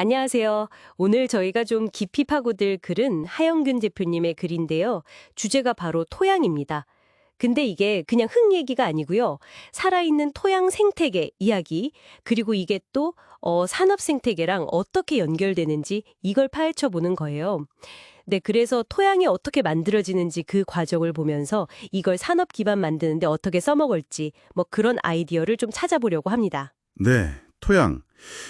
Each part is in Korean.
안녕하세요. 오늘 저희가 좀 깊이 파고들 글은 하영균 대표님의 글인데요. 주제가 바로 토양입니다. 근데 이게 그냥 흙 얘기가 아니고요. 살아있는 토양 생태계 이야기, 그리고 이게 또 산업 생태계랑 어떻게 연결되는지 이걸 파헤쳐 보는 거예요. 네, 그래서 토양이 어떻게 만들어지는지 그 과정을 보면서 이걸 산업 기반 만드는데 어떻게 써먹을지 뭐 그런 아이디어를 좀 찾아보려고 합니다. 네, 토양.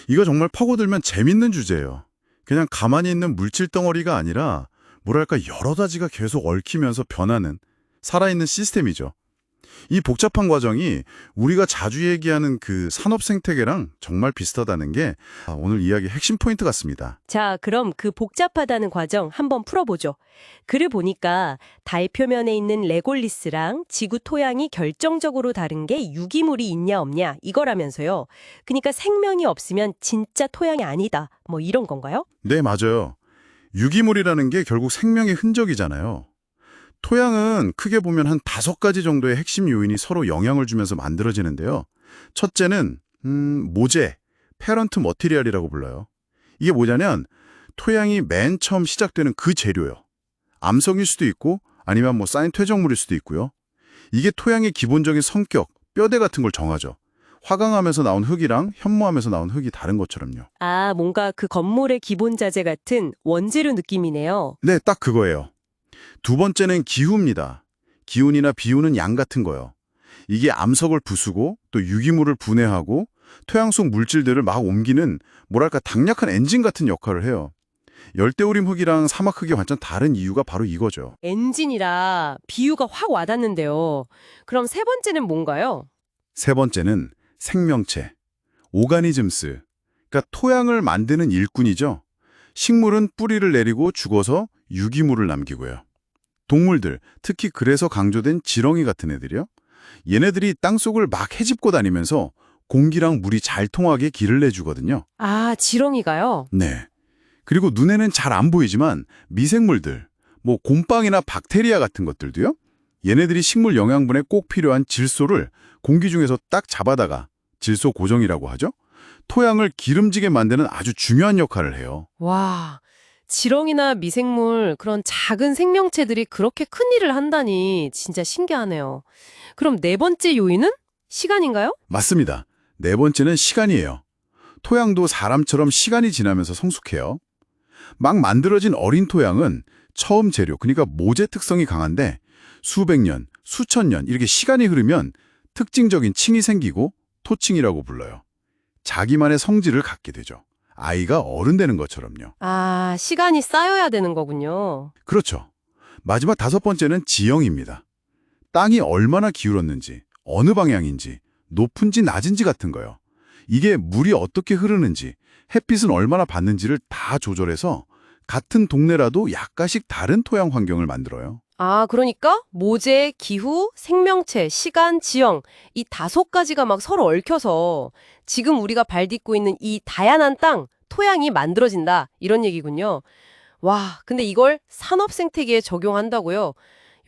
이거 정말 파고들면 재밌는 주제예요. 그냥 가만히 있는 물질 덩어리가 아니라 뭐랄까 여러 가지가 계속 얽히면서 변하는 살아있는 시스템이죠. 이 복잡한 과정이 우리가 자주 얘기하는 그 산업 생태계랑 정말 비슷하다는 게 오늘 이야기의 핵심 포인트 같습니다. 자, 그럼 그 복잡하다는 과정 한번 풀어보죠. 글을 보니까 달 표면에 있는 레골리스랑 지구 토양이 결정적으로 다른 게 유기물이 있냐 없냐 이거라면서요. 그러니까 생명이 없으면 진짜 토양이 아니다. 뭐 이런 건가요? 네, 맞아요. 유기물이라는 게 결국 생명의 흔적이잖아요. 토양은 크게 보면 한 5가지 정도의 핵심 요인이 서로 영향을 주면서 만들어지는데요. 첫째는 모재, 페런트 머티리얼이라고 불러요. 이게 뭐냐면 토양이 맨 처음 시작되는 그 재료요. 암석일 수도 있고 아니면 뭐 쌓인 퇴적물일 수도 있고요. 이게 토양의 기본적인 성격, 뼈대 같은 걸 정하죠. 화강암에서 나온 흙이랑 현무암에서 나온 흙이 다른 것처럼요. 아, 뭔가 그 건물의 기본 자재 같은 원재료 느낌이네요. 네, 딱 그거예요. 두 번째는 기후입니다. 기온이나 비 오는 양 같은 거요. 이게 암석을 부수고 또 유기물을 분해하고 토양 속 물질들을 막 옮기는 뭐랄까 강력한 엔진 같은 역할을 해요. 열대우림 흙이랑 사막 흙이 완전 다른 이유가 바로 이거죠. 엔진이라 비유가 확 와닿는데요. 그럼 세 번째는 뭔가요? 세 번째는 생명체, 오가니즘스. 그러니까 토양을 만드는 일꾼이죠. 식물은 뿌리를 내리고 죽어서 유기물을 남기고요. 동물들, 특히 그래서 강조된 지렁이 같은 애들이요. 얘네들이 땅속을 막 헤집고 다니면서 공기랑 물이 잘 통하게 길을 내주거든요. 아, 지렁이가요? 네. 그리고 눈에는 잘 안 보이지만 미생물들, 뭐 곰팡이나 박테리아 같은 것들도요. 얘네들이 식물 영양분에 꼭 필요한 질소를 공기 중에서 딱 잡아다가 질소 고정이라고 하죠. 토양을 기름지게 만드는 아주 중요한 역할을 해요. 와, 지렁이나 미생물, 그런 작은 생명체들이 그렇게 큰 일을 한다니 진짜 신기하네요. 그럼 네 번째 요인은 시간인가요? 맞습니다. 네 번째는 시간이에요. 토양도 사람처럼 시간이 지나면서 성숙해요. 막 만들어진 어린 토양은 처음 재료, 그러니까 모재 특성이 강한데 수백 년, 수천 년 이렇게 시간이 흐르면 특징적인 층이 생기고 토층이라고 불러요. 자기만의 성질을 갖게 되죠. 아이가 어른 되는 것처럼요. 아, 시간이 쌓여야 되는 거군요. 그렇죠. 마지막 5번째는 지형입니다. 땅이 얼마나 기울었는지, 어느 방향인지, 높은지 낮은지 같은 거요. 이게 물이 어떻게 흐르는지, 햇빛은 얼마나 받는지를 다 조절해서 같은 동네라도 약간씩 다른 토양 환경을 만들어요. 아, 그러니까 모재, 기후, 생명체, 시간, 지형 이 5가지가 막 서로 얽혀서 지금 우리가 발 딛고 있는 이 다양한 땅, 토양이 만들어진다 이런 얘기군요. 와, 근데 이걸 산업 생태계에 적용한다고요?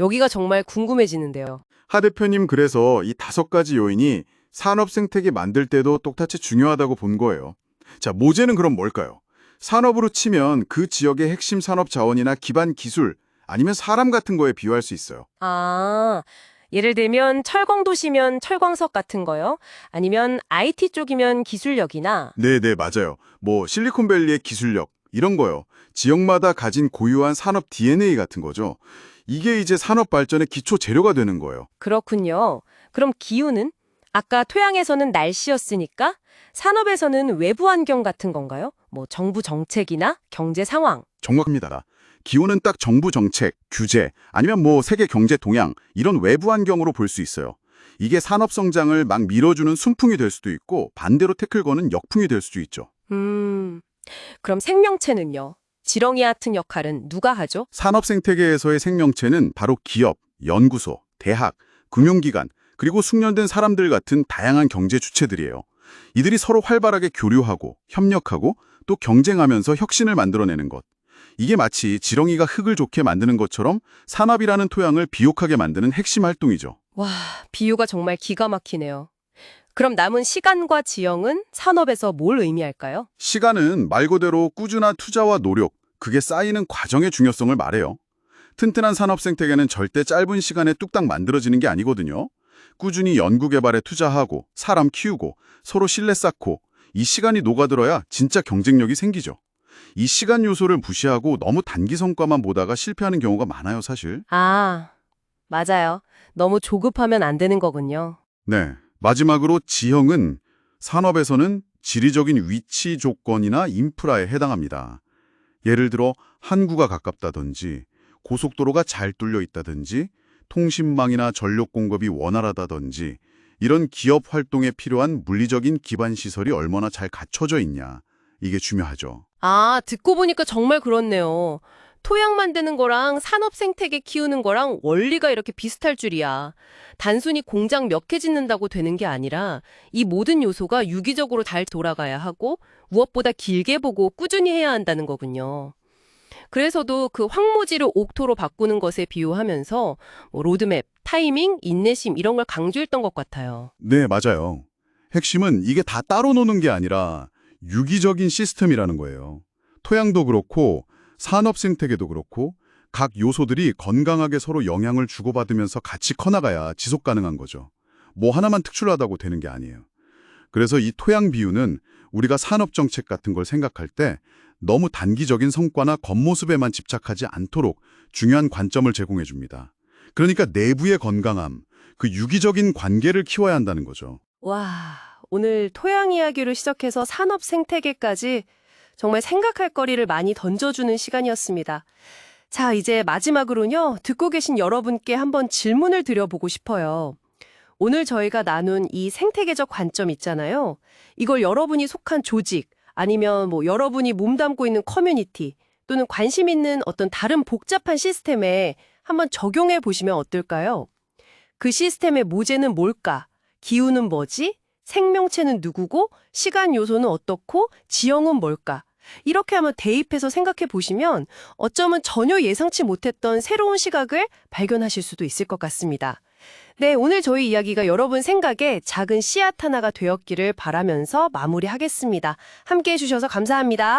여기가 정말 궁금해지는데요. 하 대표님 그래서 이 5가지 요인이 산업 생태계 만들 때도 똑같이 중요하다고 본 거예요. 자, 모재는 그럼 뭘까요? 산업으로 치면 그 지역의 핵심 산업 자원이나 기반 기술, 아니면 사람 같은 거에 비유할 수 있어요. 아, 예를 들면 철광 도시면 철광석 같은 거요? 아니면 IT 쪽이면 기술력이나 네네, 맞아요. 뭐 실리콘밸리의 기술력, 이런 거요. 지역마다 가진 고유한 산업 DNA 같은 거죠. 이게 이제 산업 발전의 기초 재료가 되는 거예요. 그렇군요. 그럼 기후는? 아까 토양에서는 날씨였으니까 산업에서는 외부 환경 같은 건가요? 뭐 정부 정책이나 경제 상황. 정확합니다. 기후는 딱 정부 정책, 규제, 아니면 뭐 세계 경제 동향, 이런 외부 환경으로 볼 수 있어요. 이게 산업 성장을 막 밀어주는 순풍이 될 수도 있고 반대로 태클 거는 역풍이 될 수도 있죠. 그럼 생명체는요? 지렁이 같은 역할은 누가 하죠? 산업 생태계에서의 생명체는 바로 기업, 연구소, 대학, 금융기관, 그리고 숙련된 사람들 같은 다양한 경제 주체들이에요. 이들이 서로 활발하게 교류하고 협력하고 또 경쟁하면서 혁신을 만들어내는 것. 이게 마치 지렁이가 흙을 좋게 만드는 것처럼 산업이라는 토양을 비옥하게 만드는 핵심 활동이죠. 와, 비유가 정말 기가 막히네요. 그럼 남은 시간과 지형은 산업에서 뭘 의미할까요? 시간은 말 그대로 꾸준한 투자와 노력, 그게 쌓이는 과정의 중요성을 말해요. 튼튼한 산업 생태계는 절대 짧은 시간에 뚝딱 만들어지는 게 아니거든요. 꾸준히 연구 개발에 투자하고 사람 키우고 서로 신뢰 쌓고 이 시간이 녹아들어야 진짜 경쟁력이 생기죠. 이 시간 요소를 무시하고 너무 단기 성과만 보다가 실패하는 경우가 많아요, 사실. 아, 맞아요. 너무 조급하면 안 되는 거군요. 네. 마지막으로 지형은 산업에서는 지리적인 위치 조건이나 인프라에 해당합니다. 예를 들어 항구가 가깝다든지 고속도로가 잘 뚫려 있다든지 통신망이나 전력 공급이 원활하다든지 이런 기업 활동에 필요한 물리적인 기반 시설이 얼마나 잘 갖춰져 있냐. 이게 중요하죠. 아, 듣고 보니까 정말 그렇네요. 토양 만드는 거랑 산업 생태계 키우는 거랑 원리가 이렇게 비슷할 줄이야. 단순히 공장 몇 개 짓는다고 되는 게 아니라 이 모든 요소가 유기적으로 잘 돌아가야 하고 무엇보다 길게 보고 꾸준히 해야 한다는 거군요. 그래서도 그 황무지를 옥토로 바꾸는 것에 비유하면서 뭐 로드맵, 타이밍, 인내심 이런 걸 강조했던 것 같아요. 네, 맞아요. 핵심은 이게 다 따로 노는 게 아니라 유기적인 시스템이라는 거예요. 토양도 그렇고 산업 생태계도 그렇고 각 요소들이 건강하게 서로 영향을 주고받으면서 같이 커나가야 지속 가능한 거죠. 뭐 하나만 특출나다고 되는 게 아니에요. 그래서 이 토양 비유는 우리가 산업 정책 같은 걸 생각할 때 너무 단기적인 성과나 겉모습에만 집착하지 않도록 중요한 관점을 제공해 줍니다. 그러니까 내부의 건강함, 그 유기적인 관계를 키워야 한다는 거죠. 와, 오늘 토양 이야기로 시작해서 산업 생태계까지 정말 생각할 거리를 많이 던져주는 시간이었습니다. 자, 이제 마지막으로는요, 듣고 계신 여러분께 한번 질문을 드려보고 싶어요. 오늘 저희가 나눈 이 생태계적 관점 있잖아요. 이걸 여러분이 속한 조직, 아니면 뭐 여러분이 몸담고 있는 커뮤니티, 또는 관심 있는 어떤 다른 복잡한 시스템에 한번 적용해 보시면 어떨까요? 그 시스템의 모재는 뭘까? 기후는 뭐지? 생명체는 누구고? 시간 요소는 어떻고? 지형은 뭘까? 이렇게 한번 대입해서 생각해 보시면 어쩌면 전혀 예상치 못했던 새로운 시각을 발견하실 수도 있을 것 같습니다. 네, 오늘 저희 이야기가 여러분 생각에 작은 씨앗 하나가 되었기를 바라면서 마무리하겠습니다. 함께 해주셔서 감사합니다.